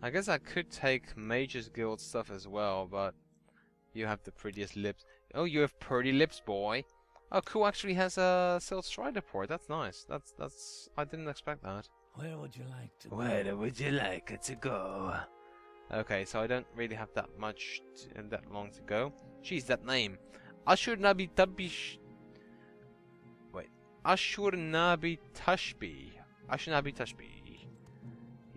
I guess I could take Mage's Guild stuff as well, but you have the prettiest lips. Oh, you have pretty lips, boy. Oh, cool. Actually has a Silt Strider port. That's nice. That's. I didn't expect that. Where would you like to go? Where would you like to go? Okay, so I don't really have that much, that long to go. Jeez, that name. Ashurnabitashbi. Wait. Ashurnabitashbi. Ashurnabitashbi.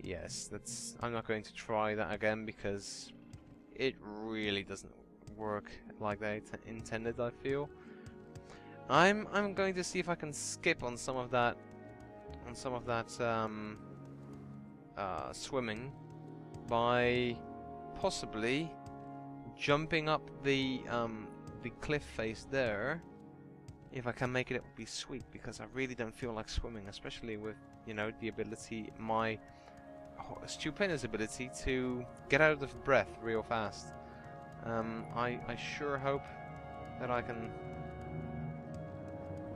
Yes, that's. I'm not going to try that again because it really doesn't work like they intended, I feel. I'm going to see if I can skip on some of that swimming by possibly jumping up the cliff face there. If I can make it, it would be sweet, because I really don't feel like swimming, especially with, you know, the ability, my stupendous ability to get out of breath real fast. I sure hope that I can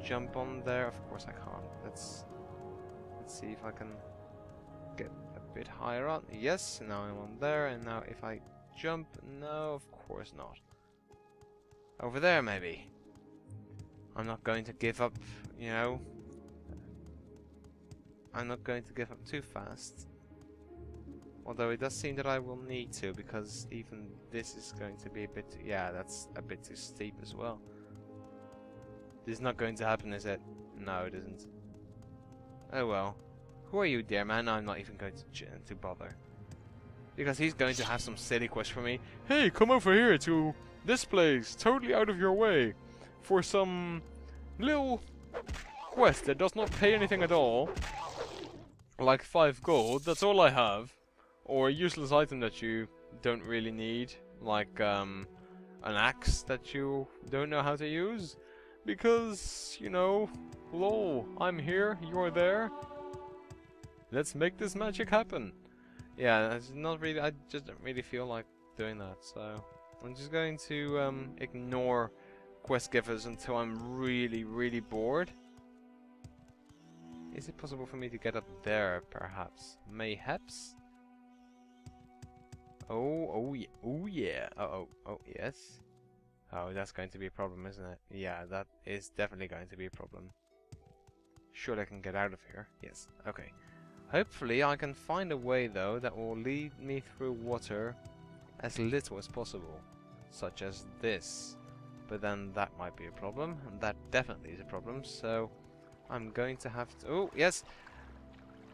jump on there. Of course I can't. Let's see if I can get a bit higher on. Yes, now I'm on there, and now if I jump, no, of course not. Over there, maybe. I'm not going to give up, you know. I'm not going to give up too fast. Although it does seem that I will need to, because even this is going to be a bit... Yeah, that's a bit too steep as well. This is not going to happen, is it? No, it isn't. Oh well. Who are you, dear man? I'm not even going to bother. Because he's going to have some silly quest for me. Hey, come over here to this place, totally out of your way, for some little quest that does not pay anything at all. Like 5 gold, that's all I have. Or a useless item that you don't really need, like an axe that you don't know how to use. Because, you know, lol, I'm here, you're there. Let's make this magic happen. Yeah, it's not really, I just don't really feel like doing that, so I'm just going to ignore quest givers until I'm really, really bored. Is it possible for me to get up there, perhaps? Mayhaps? Oh yeah, oh, yes. Oh, that's going to be a problem, isn't it? Yeah, that is definitely going to be a problem. Surely I can get out of here. Yes, okay. Hopefully I can find a way, though, that will lead me through water as little as possible. Such as this. But then that might be a problem, and that definitely is a problem, so I'm going to have to... Oh, yes!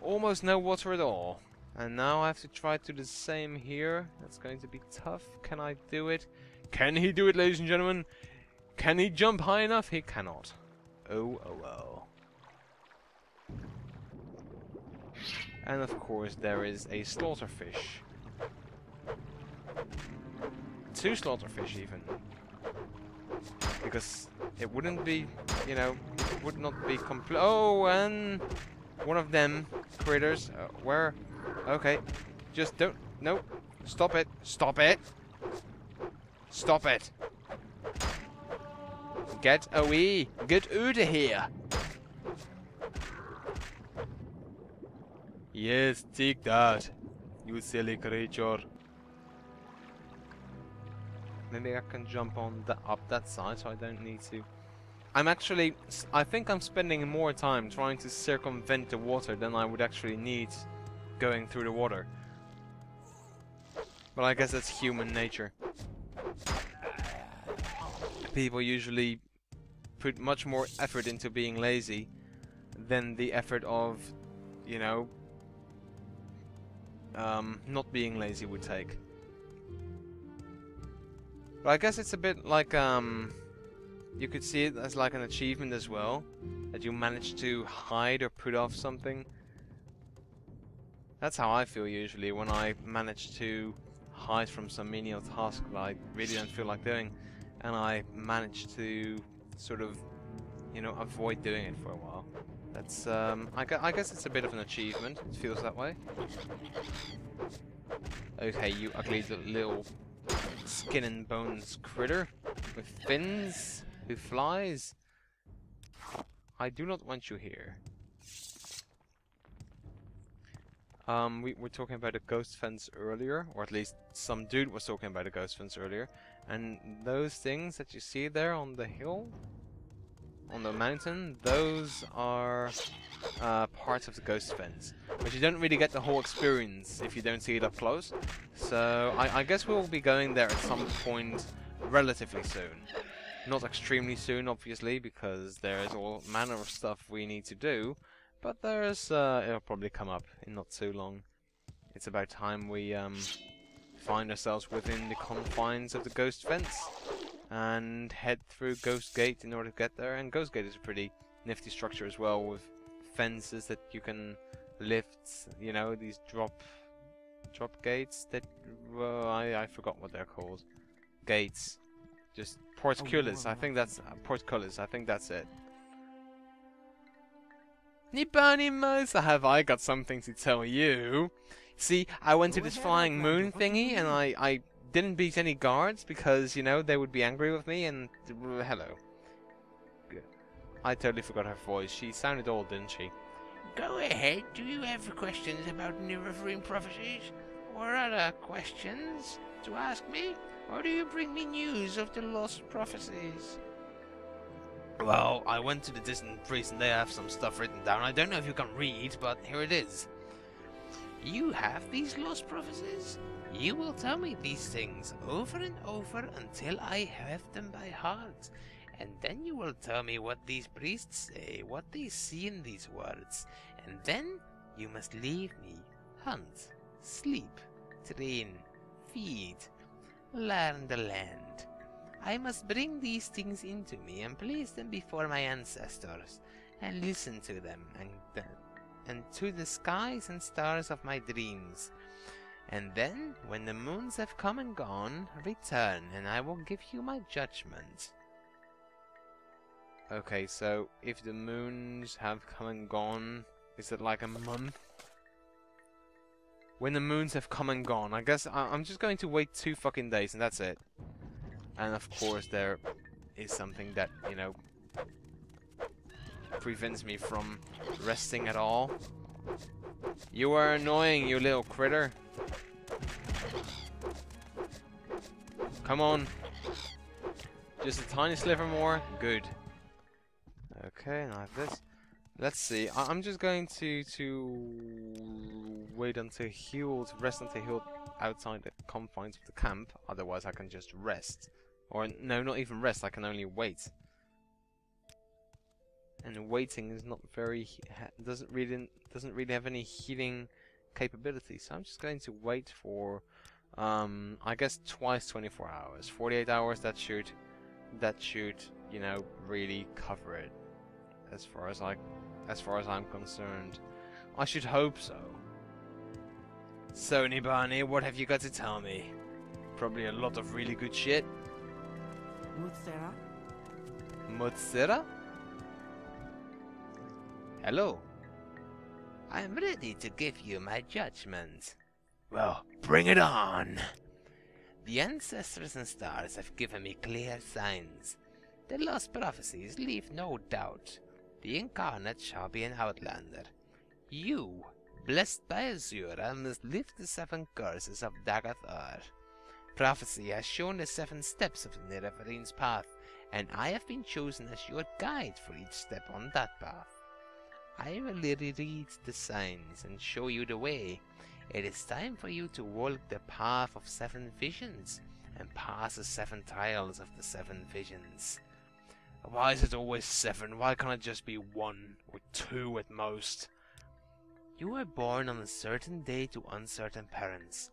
Almost no water at all. And now I have to try to do the same here. That's going to be tough. Can I do it? Can he do it, ladies and gentlemen? Can he jump high enough? He cannot. Oh well. And of course there is a slaughterfish. 2 slaughterfish even. Because it wouldn't be, you know, it would not be complete. Oh, and one of them critters. Where? Okay. Just don't. No. Stop it. Stop it. Stop it. Get away. Get out of here. Yes, take that, you silly creature. Maybe I can jump on up that side, so I don't need to. I think I'm spending more time trying to circumvent the water than I would actually need going through the water. But I guess that's human nature. People usually put much more effort into being lazy than the effort of, you know, not being lazy would take. But I guess it's a bit like, you could see it as like an achievement as well, that you managed to hide or put off something. That's how I feel usually when I manage to hide from some menial task that I really don't feel like doing, and I manage to sort of, you know, avoid doing it for a while. That's, I guess it's a bit of an achievement. It feels that way. Okay, you ugly little skin and bones critter with fins who flies. I do not want you here. We were talking about a ghost fence earlier, or at least some dude was talking about a ghost fence earlier, and those things that you see there on the hill, on the mountain, those are parts of the ghost fence. But you don't really get the whole experience if you don't see it up close. So I guess we'll be going there at some point relatively soon. Not extremely soon, obviously, because there's all manner of stuff we need to do. But there's, it'll probably come up in not too long. It's about time we find ourselves within the confines of the ghost fence and head through Ghost Gate in order to get there. And Ghost Gate is a pretty nifty structure as well, with fences that you can lift. You know, these drop gates that, well, I forgot what they're called. Gates, just portcullis. I think that's portcullis. I think that's it. Nibbani Mouse, have I got something to tell you? See, I went to this flying moon thingy and I didn't beat any guards because, you know, they would be angry with me and... hello. I totally forgot her voice. She sounded old, didn't she? Go ahead. Do you have questions about Neverfree prophecies? Or other questions to ask me? Or do you bring me news of the lost prophecies? Well, I went to the distant priest and they have some stuff written down. I don't know if you can read, but here it is. You have these lost prophecies? You will tell me these things over and over until I have them by heart. And then you will tell me what these priests say, what they see in these words. And then you must leave me, hunt, sleep, train, feed, learn the land. I must bring these things into me and place them before my ancestors, and listen to them, and to the skies and stars of my dreams. And then, when the moons have come and gone, return, and I will give you my judgment. Okay, so if the moons have come and gone, is it like a month? When the moons have come and gone, I guess I'm just going to wait 2 fucking days and that's it. And of course there is something that, you know, prevents me from resting at all. You are annoying, you little critter. Come on. Just a tiny sliver more. Good. Okay, and I have this. Let's see. I'm just going to wait until healed, rest until healed outside the confines of the camp. Otherwise, I can just rest. Or no, not even rest. I can only wait. And waiting is not very doesn't really have any healing capability. So I'm just going to wait for I guess twice 24 hours. 48 hours. That should you know really cover it. As far as I'm concerned, I should hope so. So Nibbani, what have you got to tell me? Probably a lot of really good shit. Mutsera? Mutsera? Hello. I am ready to give you my judgment. Well, bring it on. The ancestors and stars have given me clear signs. The lost prophecies leave no doubt. The incarnate shall be an outlander. You, blessed by Azura, must lift the 7 curses of Dagathar. Prophecy has shown the 7 steps of the Neverfree's path, and I have been chosen as your guide for each step on that path. I will read the signs and show you the way. It is time for you to walk the path of 7 visions, and pass the 7 trials of the 7 visions. Why is it always 7? Why can't it just be 1 or 2 at most? You were born on a certain day to uncertain parents.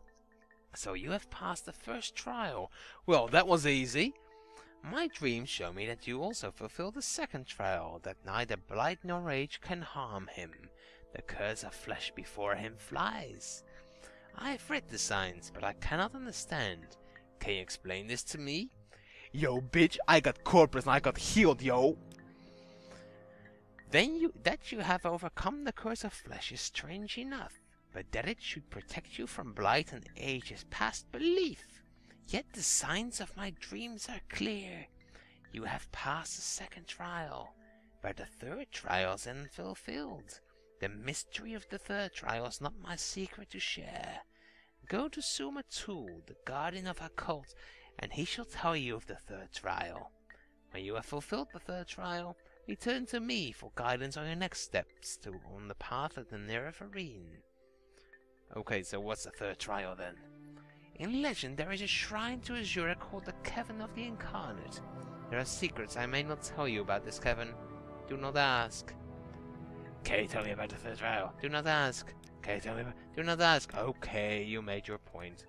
So you have passed the first trial. Well, that was easy. My dreams show me that you also fulfill the second trial, that neither blight nor age can harm him. The curse of flesh before him flies. I have read the signs, but I cannot understand. Can you explain this to me? Yo, bitch, I got corpus and I got healed, yo. Then that you have overcome the curse of flesh is strange enough, but that it should protect you from blight and age is past belief. Yet the signs of my dreams are clear. You have passed the second trial, but the third trial is unfulfilled. The mystery of the third trial is not my secret to share. Go to Sumatul, the guardian of our cult, and he shall tell you of the third trial. When you have fulfilled the third trial, return to me for guidance on your next steps on the path of the Nerevarine. Okay, so what's the third trial then? In legend, there is a shrine to Azura called the Cavern of the Incarnate. There are secrets I may not tell you about this cavern. Do not ask. Okay, tell me about the third trial. Do not ask. Okay, tell me about... Do not ask. Okay, you made your point.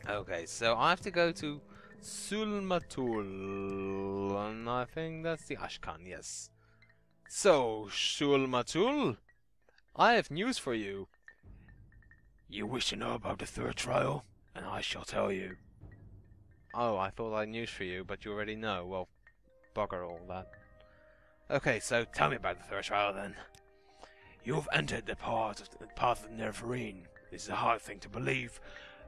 Okay, so I have to go to Sulmatul, and I think that's the Ashkan, yes. So, Sulmatul, I have news for you. You wish to know about the third trial, and I shall tell you. Oh, I thought I had news for you, but you already know. Well, bugger all that. Okay, so tell me about the third trial then. You have entered the path of the Nerevarine. This is a hard thing to believe,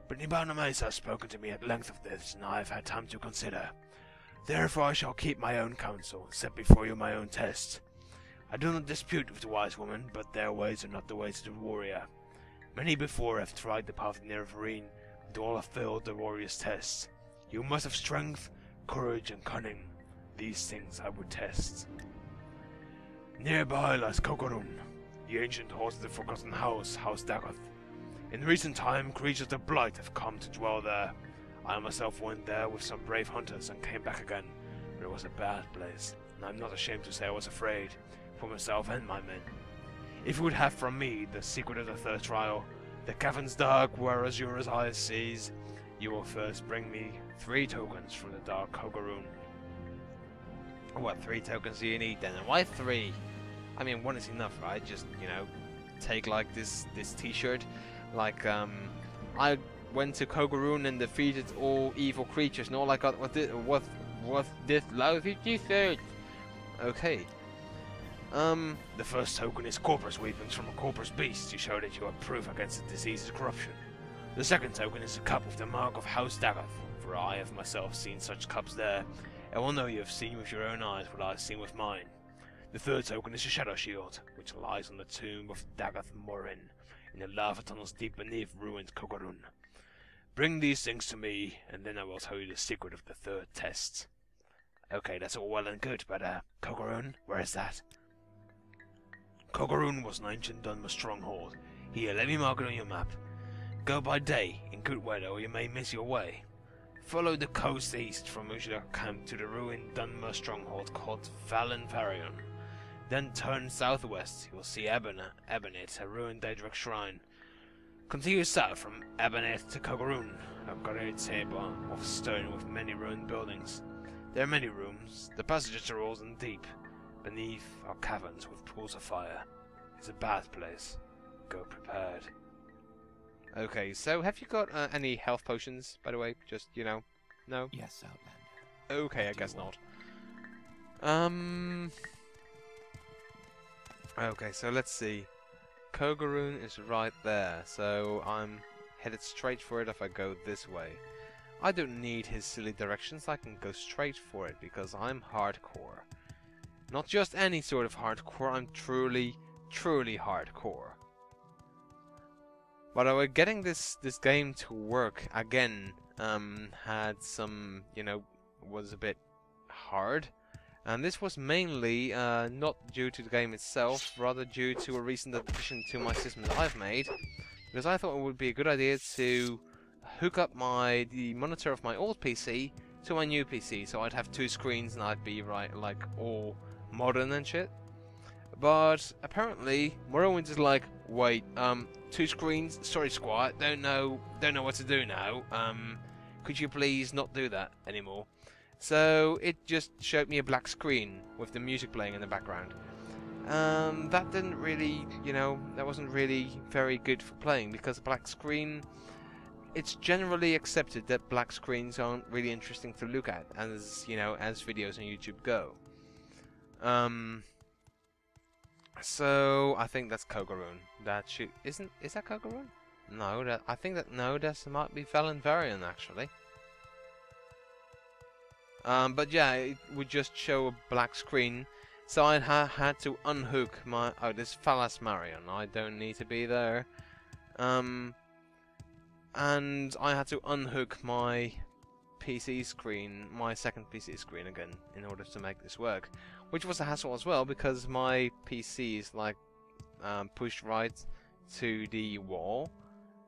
but Nibbana Mesa has spoken to me at length of this, and I have had time to consider. Therefore I shall keep my own counsel, and set before you my own test. I do not dispute with the wise woman, but their ways are not the ways of the warrior. Many before have tried the path of Nerevarine, and all have failed the warrior's test. You must have strength, courage, and cunning. These things I would test. Nearby lies Kogoruhn, the ancient host of the Forgotten House, House Dagoth. In recent time, creatures of blight have come to dwell there. I myself went there with some brave hunters and came back again, but it was a bad place, and I'm not ashamed to say I was afraid, for myself and my men. If you would have from me the secret of the third trial, the caverns dark where Azura's eyes sees, you will first bring me 3 tokens from the dark Kogoruhn. What 3 tokens do you need then? And why 3? I mean, 1 is enough, right? Just, you know, take like this t-shirt. Like, I went to Kogoruhn and defeated all evil creatures, and all I got was this lousy t-shirt. Okay. The first token is corpus weapons from a corpus beast to show that you are proof against the disease's corruption. The second token is a cup with the mark of House Dagoth, for I have myself seen such cups there, and will know you have seen with your own eyes what I have seen with mine. The third token is a shadow shield, which lies on the tomb of Dagoth Morin, in the lava tunnels deep beneath ruined Kogoruhn. Bring these things to me, and then I will tell you the secret of the third test. Okay, that's all well and good, but Kogoruhn, where is that? Kogoruhn was an ancient Dunmer stronghold. Here, let me mark it on your map. Go by day, in good weather, or you may miss your way. Follow the coast east from Ujla camp to the ruined Dunmer stronghold called Valenvarion. Then turn southwest, you will see Ebenet, a ruined Daedric shrine. Continue south from Ebenet to Kogoruhn, a great table of stone with many ruined buildings. There are many rooms, the passages are old and deep. Beneath are caverns with pools of fire. It's a bad place. Go prepared. Okay, so have you got any health potions, by the way? Just, you know, no? Yes, Outlander. Okay, I guess not. Okay, so let's see. Kogoruhn is right there, so I'm headed straight for it if I go this way. I don't need his silly directions, I can go straight for it, because I'm hardcore. Not just any sort of hardcore, I'm truly hardcore. By the way, getting this game to work again had some, you know, was a bit hard. And this was mainly not due to the game itself, rather due to a recent addition to my system that I've made. Because I thought it would be a good idea to hook up the monitor of my old PC to my new PC, so I'd have 2 screens and I'd be like all modern and shit. But apparently Morrowind is like, wait, 2 screens, sorry squad, don't know what to do now. Could you please not do that anymore? So it just showed me a black screen with the music playing in the background. That didn't really, you know, that wasn't really very good for playing, because a black screen, it's generally accepted that black screens aren't really interesting to look at, as, you know, as videos on YouTube go. So I think that's Kogoruhn. Is that Kogoruhn? No, I think that might be Valenvarion actually. But yeah, it would just show a black screen, So I had to unhook my... Oh, this Phalas Marion. I don't need to be there. And I had to unhook my PC screen, my second PC screen again, in order to make this work. Which was a hassle as well, because my PC is like pushed right to the wall.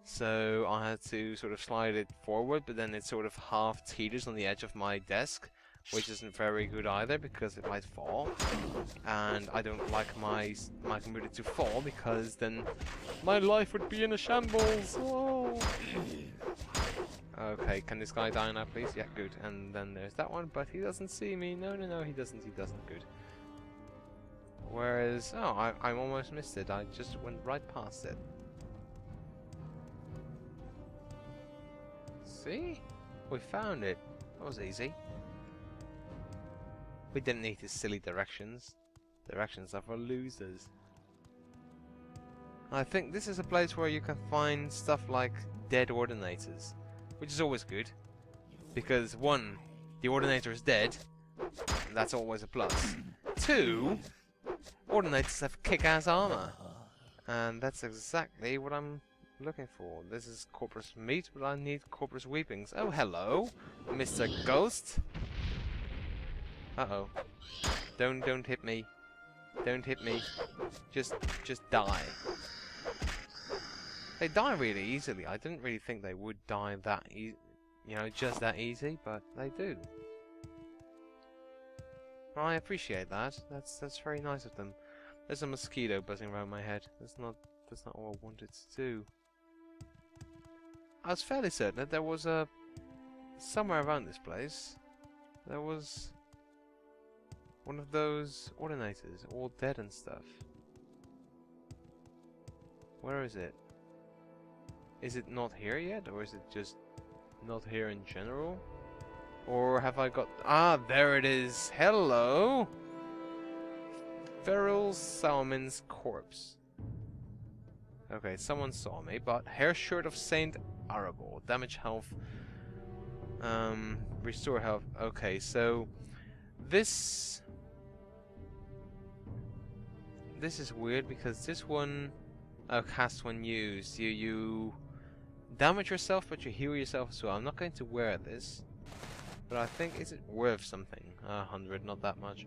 So I had to sort of slide it forward, but then it sort of half teeters on the edge of my desk, which isn't very good either because it might fall. And I don't like my computer to fall because then my life would be in a shambles. Oh. Okay, can this guy die now, please? Yeah, good. And then there's that one, but he doesn't see me. No, no, no, he doesn't. He doesn't. Good. Whereas, oh, I almost missed it. I just went right past it. See? We found it. That was easy. We didn't need these silly directions. Directions are for losers. I think this is a place where you can find stuff like dead ordinators, which is always good. Because 1, the ordinator is dead. And that's always a plus. 2, ordinators have kick-ass armor. And that's exactly what I'm looking for. This is Corpus Meat, but I need Corpus Weepings. Oh, hello, Mr. Ghost. Uh-oh. Don't hit me. Don't hit me. Just die. They die really easily. I didn't really think they would die that just that easy, but they do. I appreciate that. That's very nice of them. There's a mosquito buzzing around my head. That's not what I wanted to do. I was fairly certain that there was somewhere around this place there was one of those ordinators, all dead and stuff. Where is it? Is it not here yet, or is it just not here in general? Or have I got... Ah, there it is! Hello! Feral Salmon's corpse. Okay, someone saw me, but Hair Shirt of Saint Arable. Damage health. Restore health. Okay, so... This is weird because this one... Oh, cast when used. You damage yourself, but you heal yourself as well. I'm not going to wear this. But I think, is it worth something? 100, not that much.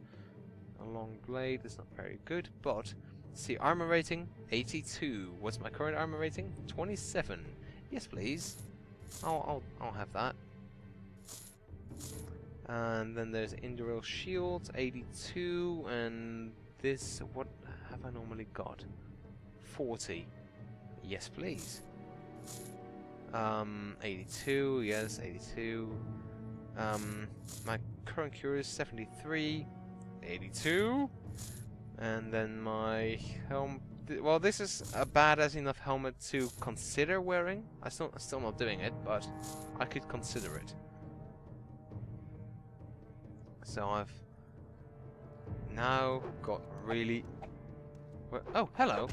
A long blade is not very good, but... See, armor rating, 82. What's my current armor rating? 27. Yes, please. I'll have that. And then there's Induril Shield, 82, and this, what have I normally got? 40. Yes, please. 82, yes, 82. My current cure is 73, 82. And then my helm... Well, this is a badass enough helmet to consider wearing. I'm still not doing it, but I could consider it. So I've now got really... Oh, hello!